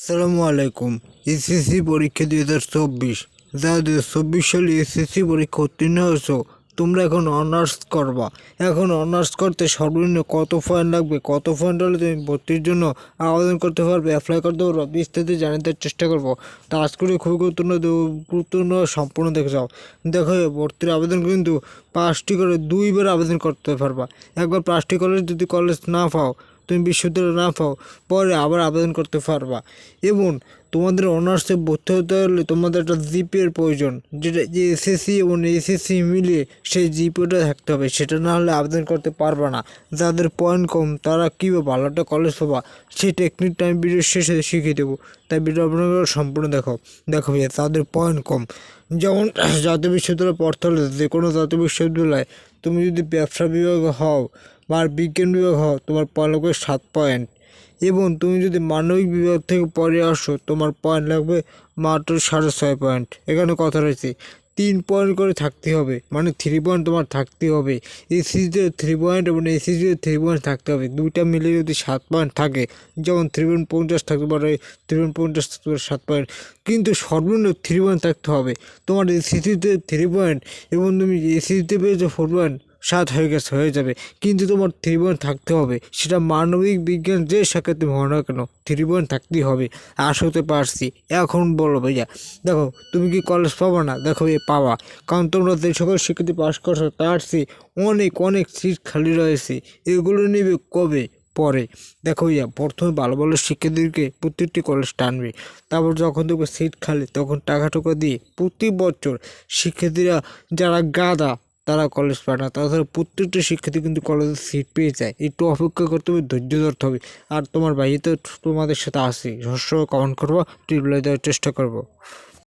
আসসালামু আলাইকুম। এসএসসি পরীক্ষা 2024, যারা 2024 সালে এসএসসি পরীক্ষা উত্তীর্ণ হয়েছো, তোমরা এখন অনার্স করবা। এখন অনার্স করতে সর্বনিম্ন কত পয়েন্ট লাগবে, কত পয়েন্ট হলে তুমি ভর্তির জন্য আবেদন করতে পারবে, অ্যাপ্লাই করতে পারবো, বিস্তারিত জানাতে চেষ্টা করবো। তা আজকে খুবই গুরুত্বপূর্ণ সম্পূর্ণ দেখে যাও। দেখো, ভর্তির আবেদন কিন্তু 5টি করে 2বার আবেদন করতে পারবা। একবার 5টি কলেজ যদি কলেজ না পাও, তুমি বিশ্ববিদ্যালয় না পাও, পরে আবার আবেদন করতে পারবা। এবং তোমাদের অনার্সে ভর্তি হতে হলে তোমাদের একটা জিপিএর প্রয়োজন, যেটা যে এসএসসি এবং এসএসসি মিলিয়ে সেই জিপিওটা থাকতে হবে। সেটা না হলে আবেদন করতে পারবা না। যাদের পয়েন্ট কম তারা কীভাবে ভালো একটা কলেজ পাবা, সেই টেকনিকটা আমি ভিডিওর শেষে শিখিয়ে দেবো। তাই ভিডিও আপনারা সম্পূর্ণ দেখো ভাইয়া, তাদের পয়েন্ট কম। যেমন জাতীয় বিশ্ববিদ্যালয়ে পড়তে হলে, যে কোনো জাতীয় বিশ্ববিদ্যালয়ে তুমি যদি ব্যবসা বিভাগে হও বা বিজ্ঞান বিভাগ হও, তোমার পয়েন্ট লাগবে 7 পয়েন্ট। এবং তুমি যদি মানবিক বিভাগ থেকে পড়ে আসো, তোমার পয়েন্ট লাগবে মাত্র 6.5 পয়েন্ট। এখানে কথা রয়েছে 3 পয়েন্ট করে থাকতে হবে, মানে 3 পয়েন্ট তোমার থাকতে হবে। এসএসসিতে 3 পয়েন্ট এবং এসএসসিতে 3 পয়েন্ট থাকতে হবে। দুইটা মিলে যদি 7 পয়েন্ট থাকে, যেমন 3.50 থাকতে পারে, 3.50 থাকতে পারে 7 পয়েন্ট, কিন্তু সর্বনিম্ন 3 পয়েন্ট থাকতে হবে। তোমার এসএসসিতে 3 পয়েন্ট এবং তুমি এসএসসিতে পেয়েছো 4 পয়েন্ট, 7 হয়ে যাবে। কিন্তু তোমার 3 পয়েন্ট থাকতে হবে, সেটা মানবিক বিজ্ঞান যে শাখায় তুমি হও না কেন, 3 পয়েন্ট থাকতেই হবে। আসতে পারছি। এখন বলো ভাইয়া, দেখো তুমি কি কলেজ পাবো না? দেখো পাওয়া, কারণ তোমরা যে সকল শিক্ষার্থী পাস করছো তার চেয়ে অনেক অনেক সিট খালি রয়েছে। এগুলো নেবে কবে? পরে। দেখো ভাইয়া, প্রথমে ভালো ভালো শিক্ষার্থীদেরকে প্রত্যেকটি কলেজ টানবে। তারপর যখন দেখবে সিট খালি, তখন টাকা দিয়ে প্রতি বছর শিক্ষার্থীরা যারা গাদা তারা কলেজ পায় না। তাছাড়া প্রত্যেকটা শিক্ষার্থী কিন্তু কলেজে সিট পেয়ে যায়। একটু অপেক্ষা করতে হবে, ধৈর্য ধরতে হবে। আর তোমার ভাই তো তোমাদের সাথে আসে, সবসময় কমেন্ট করবো, রিপ্লাই দেওয়ার চেষ্টা করবো।